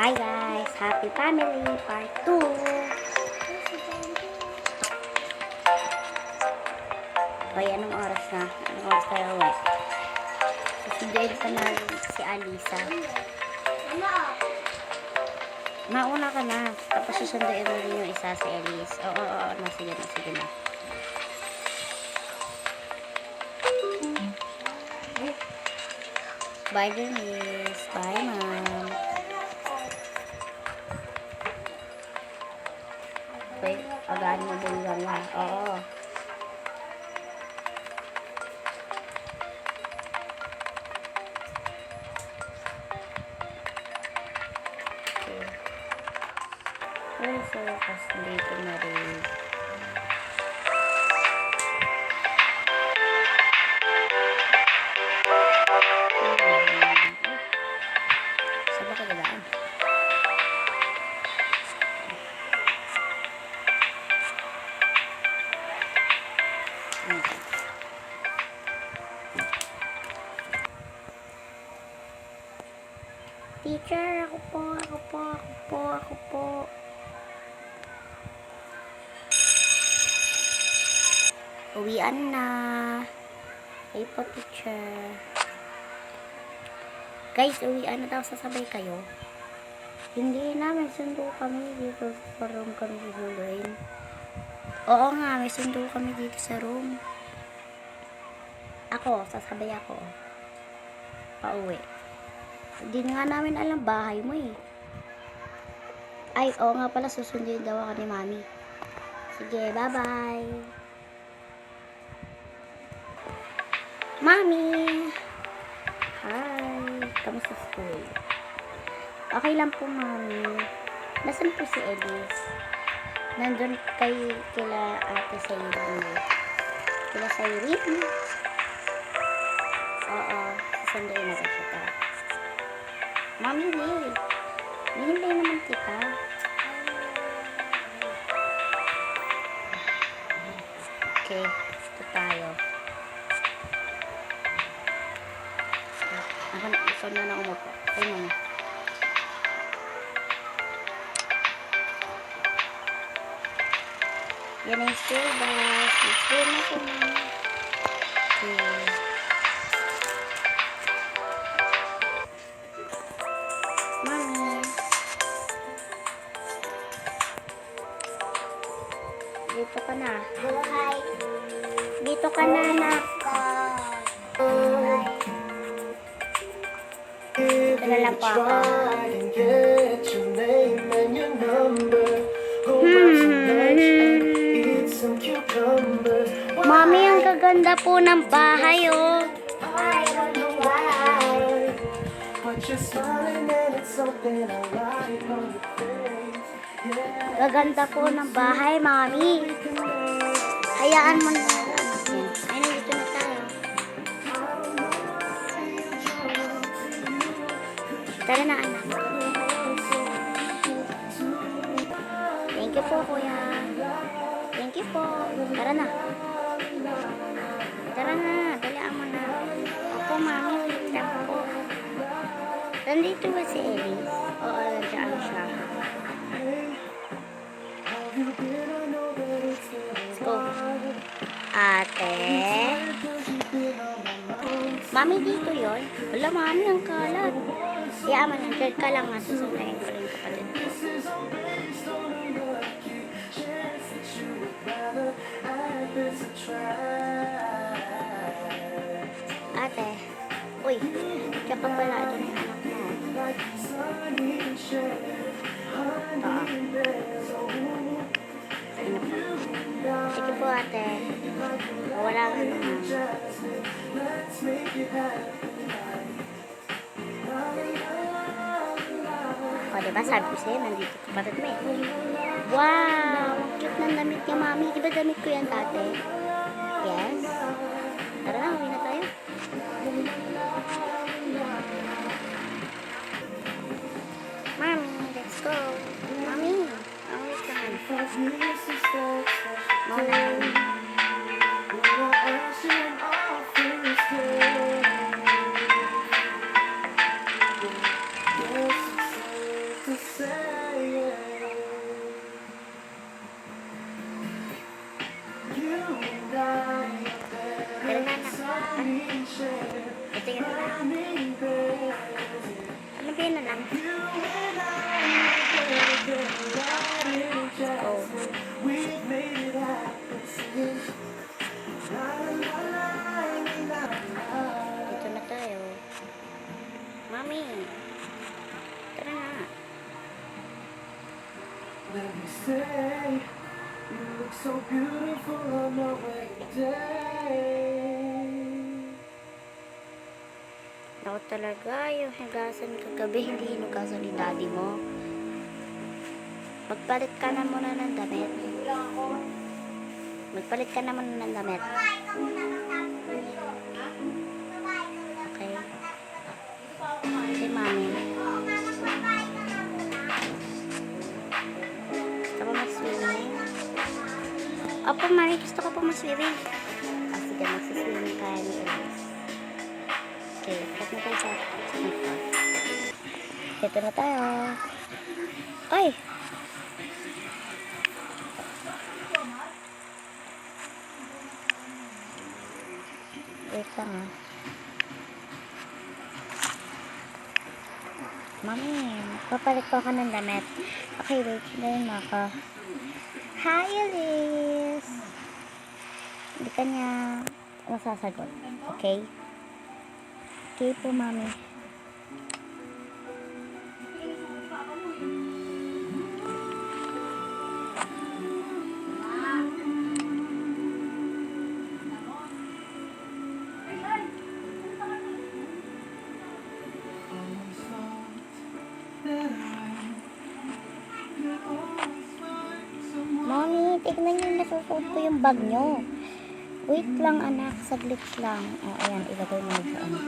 Hi guys! Happy Family Part 2! Hoy, anong oras na? Anong oras tayo uwi? Susunduin pa na si Alisa. Mauna ka na. Tapos susunduin mo rin yung isa si Elise. Oo. Sige na. Bye, Denise. Bye, Ma'am. Wait, agaan mo din lang. Oo. Okay. Well, so, kasi dito na rin. Saan ba kagalaan? Teacher, ako po. Uwian na. Ay po, teacher. Guys, uwian na daw. Sasabay kayo. Hindi na, may sundo kami dito sa room kami susunduin. Oo nga, may sundo kami dito sa room. Sasabay ako. Pauwi. Hindi nga namin alam bahay mo eh. Ay, oo nga pala, susunduin daw ako ni Mami. Sige, bye-bye. Mami! Hi! Kamusta school? Okay lang po, Mami. Nasaan po si Elise? Nandun kila ate sa Irene. Kila sa Irene? Oo, susunduin na kita. Mami, hinihintay naman kita. Okay, ito tayo. Ikaw na umupo. Ay, mama. Yan ang school bus. Let's go na po, mama. Okay. Mami. Dito ka na. Hi. Dito ka na, anak. Dala lang po ako. Mami, ang gaganda po ng bahay, oh. Gaganda po ng bahay, Mami. Hayaan mo na. Ay, nandito na tayo. Tara na, anak. Thank you po, kuya. Thank you po. Tara na. Dalaan mo na. Ako, Mami, wait lang po. Nandito ba si Elise? Oo, nandiyan siya. Let's go. Ate. Mami, dito yon. Wala, Mami, ang kalat. Kaya mananggal ka lang nga. Susundayin ko rin kapatid ko. Ate. Uy, kaya pa pala ito na yung anak mo. Sige po, ate. Wala nga naman. O, diba? Sabi ko sa'yo, nandito kapatid mo eh. Wow! Ang cute ng damit niya, Mami. Diba damit ko yan, tate? Yes? Tara na, uwi na tayo. Mami, let's go. Mami, wait lang. Muna. sabihin na lang. Oh. Dito na tayo. Mami. Tara na. Let me say, you look so beautiful on a wedding day. Ako talaga, yung higasan kagabi, hindi hinugasan ni daddy mo. Magpalit ka na muna ng damit. Magpalit ka na muna ng damit. Okay. Si mami. Gusto ko mag-swimming? Opo, mami, gusto ko po mag-swimming. Sige, mag-swimming kaya ni Elise. Okay, cut na tayo sa ito. Ito na tayo. Ay! Wait lang ah. Mami, papalit ko ka ng damit. Okay, wait. Ngayon mo ako. Hi, Elise! Hindi ka niya masasagot. Okay? Okay po, mami. Mami, tignan niyo, nasusuot ko yung bag niyo. Wait lang, anak. Saglit lang. O, ayan. Ilagay mo sa ano.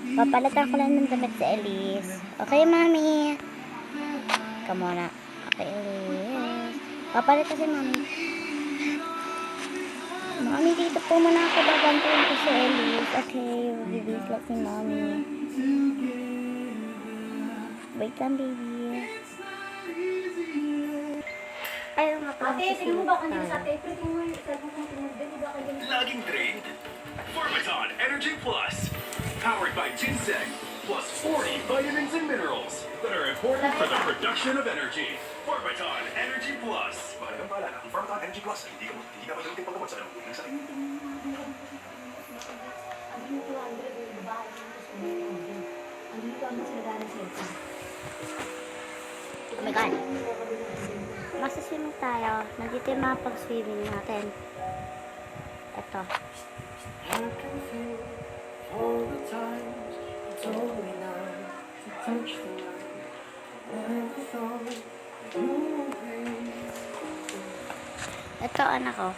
Papalitan ko lang ng damit si Elise. Okay, mami. Come on na. Okay, Elise. Papalit kasi, mami. Mami, dito po muna ako. Babantuin ko si Elise. Okay, bibis lang si mami. Wait lang, baby. Ayaw nga pala Ate, si tingnan mo ba kanina Elise. sa paper? Tingnan mo yung cellphone kong tinagdan. Di ba kayo ganun? Laging trade. Formaton Energy Plus. Powered by ginseng. Plus 40 vitamins and minerals that are important for the production of energy. Formaton Energy Plus. Mahalagang paalala, ang Pharmaton Energy Plus ay hindi ka magamitin paggamot sa lamang ng sakit. Ang yung 200 yung babae yung gusto mo yung order. Ang yung gamit sila dahil sa cellphone. Oh my God. Masaswimming tayo. Nandito yung mga pag-swimming natin. Ito. I can feel all the times you told me not to touch the light. Never thought you would be. Ito, anak ko.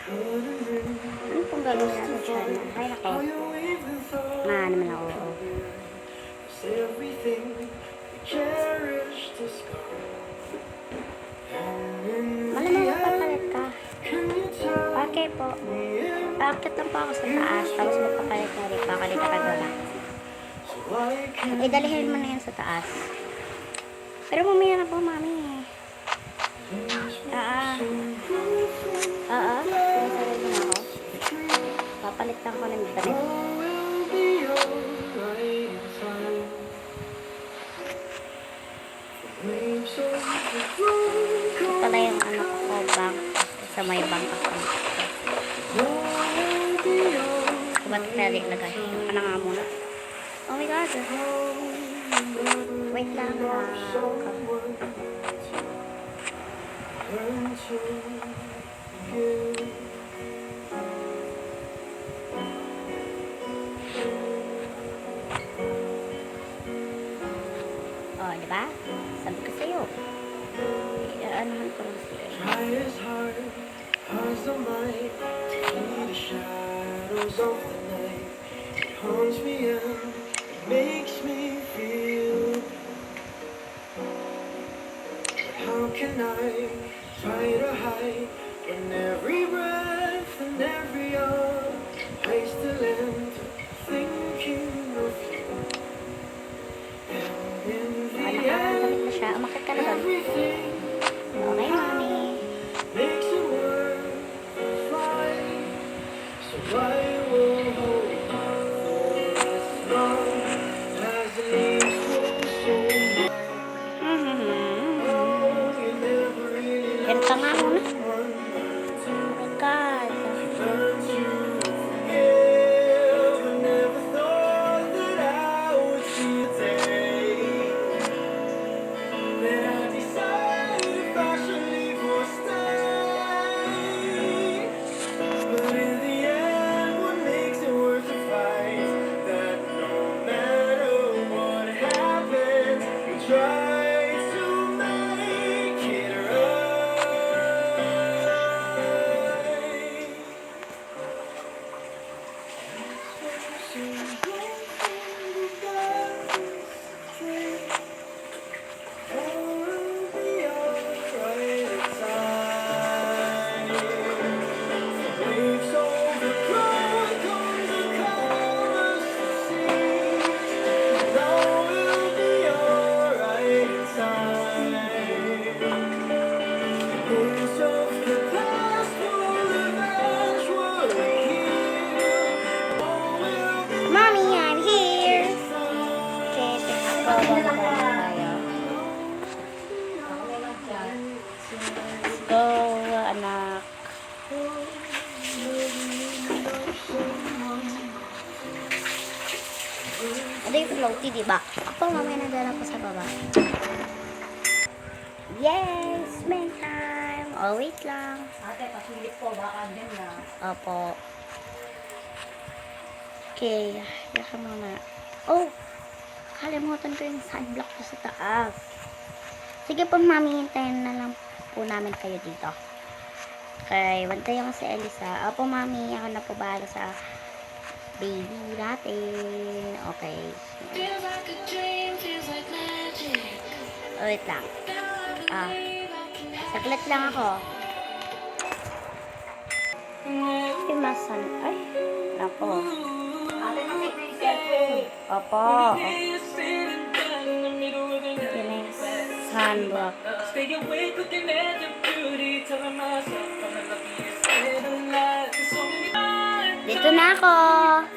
Ano pong gagawin natin siya? Ay, nako. How you even thought Nga naman ako. it's everything we cherish to scar. Malamang magpapalit ka. Can you tell Okay po. me Paakit lang po ako sa taas. Tapos magpapalit na rin. Pakalit ka baba. so I can Idalihin mo na yan sa taas. Pero mamaya na po, mami. Pinasarili na ako. Papalit lang ko ng damit. will be alright in time. Waves of the Ito pala yung ano ko, bank. Sa may bank ako. will be alright. Ba't pwede ilagay? Ano nga muna? Oh my God. Wait lang ha. Turn to you. Oh, di ba? Sabi ko sa'yo. Anuhan ko lang siya. Try as hard as I might to see the shadows of the night. It haunts me and it makes me feel. But how can I try to hide when every breath and every hour I still end up thinking of you? And in the Nakakamit end, na siya. Umakit ka na doon. everything Okay, mami. makes it worth the fight. So I will hold on for as long as the leaves fall. try to make it Mommy, I'm here! Okay, tayo. Go, anak. Ano yung floaty, diba? Ako, mamaya nagdala ko sa baba. Yes! Main time! Oh, wait lang. Ate, pasilip ko, baka andyan na. Opo. Okay, yaka muna. Oh! Kalimutan ko yung sunblock ko sa taas. Sige po, mami, hintayin na lang po namin kayo dito. Okay, bantayan ko si Elisa. Opo, mami, ako na po bahala sa baby natin. Okay. Oh, wait lang. Saglit lang ako. Pimasan. Ay, nako. Ate, nakita yung cellphone. Opo. Yun na yung sunblock. Stay awake looking at your beauty, telling myself I'm the luckiest man alive. There's so many times Dito na ako. I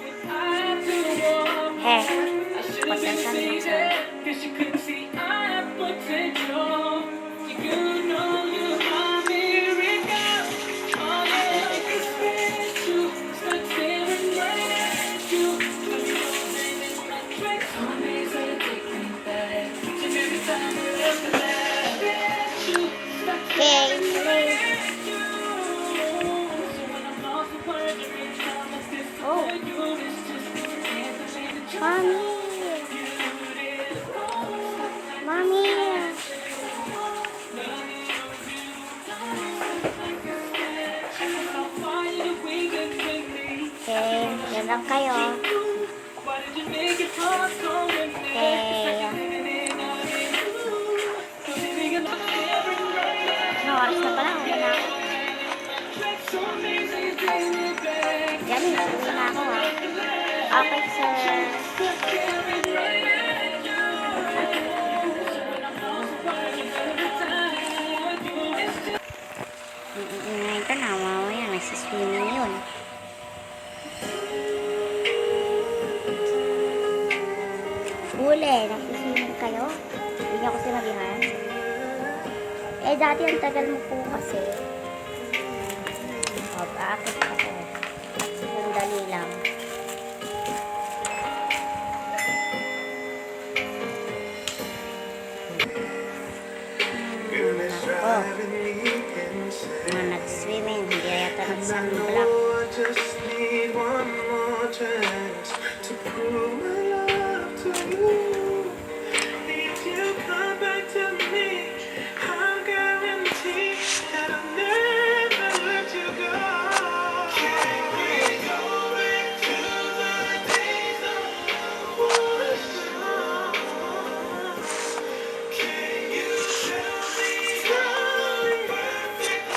had to walk. Hey. I should have been Pasensya seen it, 'cause you couldn't see I have potential. You know you are miracle. All that I expect you, stuck staring right at you. I'm losing in my tracks. Some days I take me back. And every time I look back at you, stuck Okay. staring at you. So when I'm lost for words, every time I still Oh. for you, it's just can't believe that you're Mommy. Mommy. Okay, yan lang kayo. Okay. Ano, oras na pala. Wala na ako. Yan, uwi na ako ha. Okay, sir. Ngayon ka na, mamaya nagsiswimming yun. Huli, nagsiswimming kayo? Hindi niyo ako sinabihan? Eh, dati ang tagal mo po kasi. Aakit ako. Sandali lang. Oh, mga nag-swimming, hindi yata nag-sunblock. I just need one more chance to prove my love to you. If you come back to me, I'll guarantee that I'll never let you go. Can we go back to the days of war? Can you tell me how perfect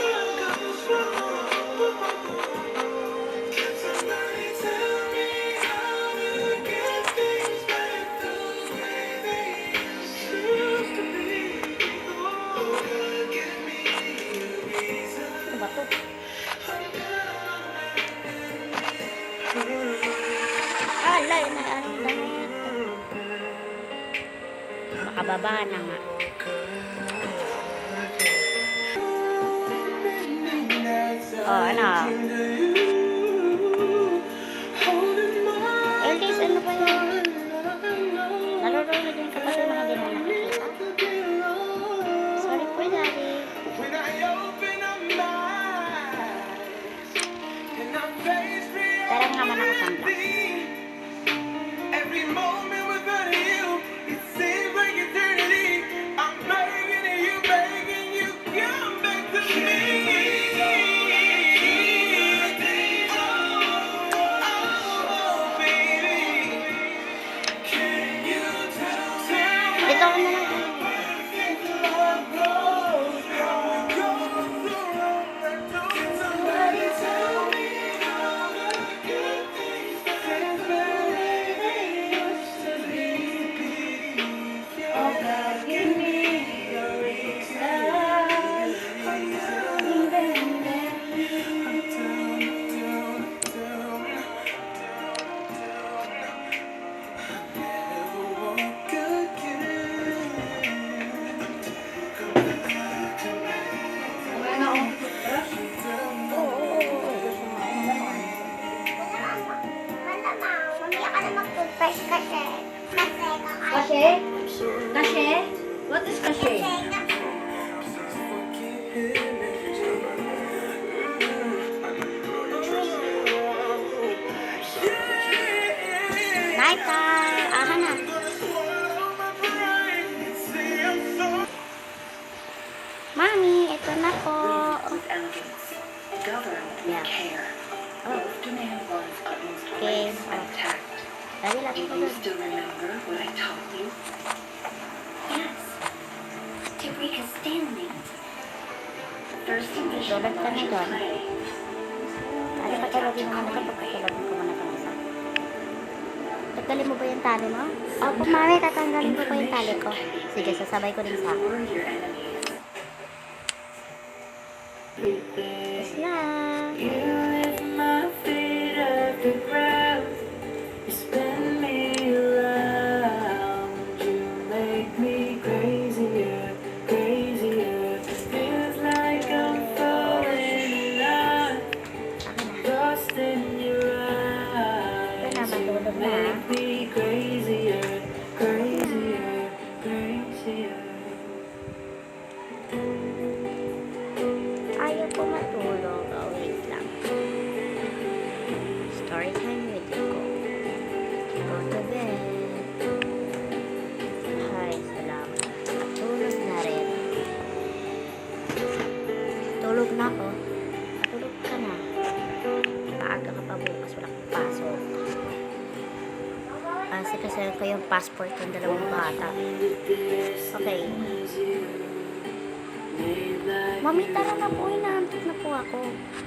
love goes wrong? Can somebody tell me how to get things back the way they used to be? Oh, give me a reason. Ano ba to? Alay, na ano na ito. Makababa na nga. Oh, ano? Elise, ano ba yun? Nalulunod yung kapatid na hindi mo nakikita? Sorry po, Daddy. When I open up my eyes and I face Pero nga man ako sunblock. reality, every moment without you, it seems like Kashe? What is kashe? Night time! Aha na. Mami, ito na po. With elegance, govern Yeah. with care. Oh, Both demand one's utmost Okay. grace and tact. dali lang Do po you dun. still remember what I taught you? Yes. To break a stalemate. First envision Tulad ka na your doon. play. Ay, patulogin mo muna ito. Patulogin ko muna itong isa. Tanggalin mo ba yung tali mo? Opo, mami, tatanggalin ko pa yung tali ko. Sige, sasabay ko din sa akin. Lure your enemies. Tapos na. You lift my feet off the ground. You spin me around. You make me crazier, crazier. Feels like I'm falling in love. Akin na. Lost in your Ito na, eyes. matulog na. Make me crazier, crazier, crazier. Ayaw po matulog. Oh, wait lang. Story time with you. Go to bed. Ay, salamat. Tulog na rin. Tulog na ako. Tulog ka na. Maaga ka pa bukas. Wala kang pasok. Kasi ko yung passport ng dalawang bata. Okay. Mami, tara na po. Inaantok na po ako.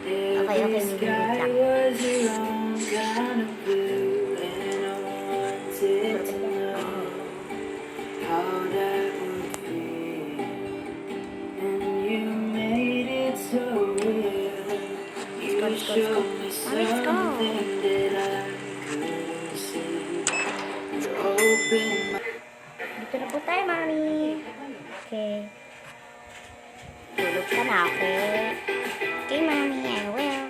Okay, wait lang. Was your own kind of blue, and I wanted to know how that would feel. And you made it so real. You Let's go. showed me Mami, let's go. something that I couldn't see. You opened my Dito na po tayo, Mami. Okay. Tulog ka na, okay? Okay, Mami. I will.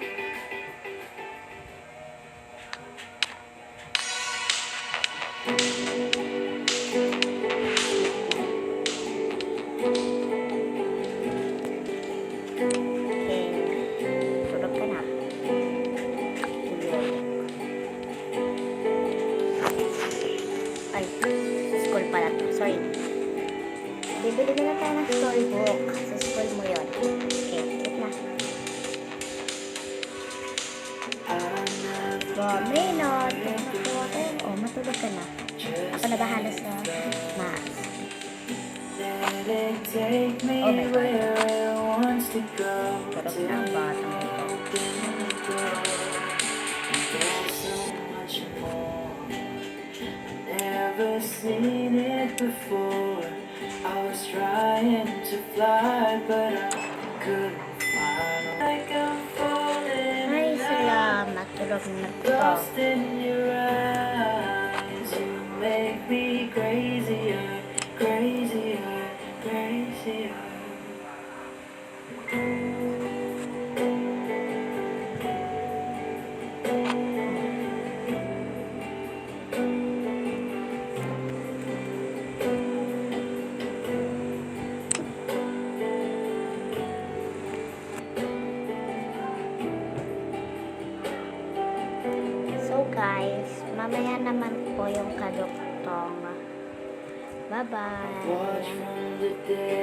Okay. Tulog ka na. Ay, sa school pala to. Sorry. Bibili na lang tayo ng storybook. Sa school mo yun. Okay, wait na. Mami, no. Matulog ako. Oh, matulog ka na. Ako na bahala sa math. Let it take me Oh my God. where it wants to go. Tulog na ang batang ito. There's so much more. Never seen it before. I was trying to fly, but I couldn't find. Like I'm falling Ay, in love. salamat. Tulog na to. Lost in your eyes, you make me crazier, crazier, crazier. So guys, mamaya naman po yung kaduktong. Watch Bye-bye. from the dead.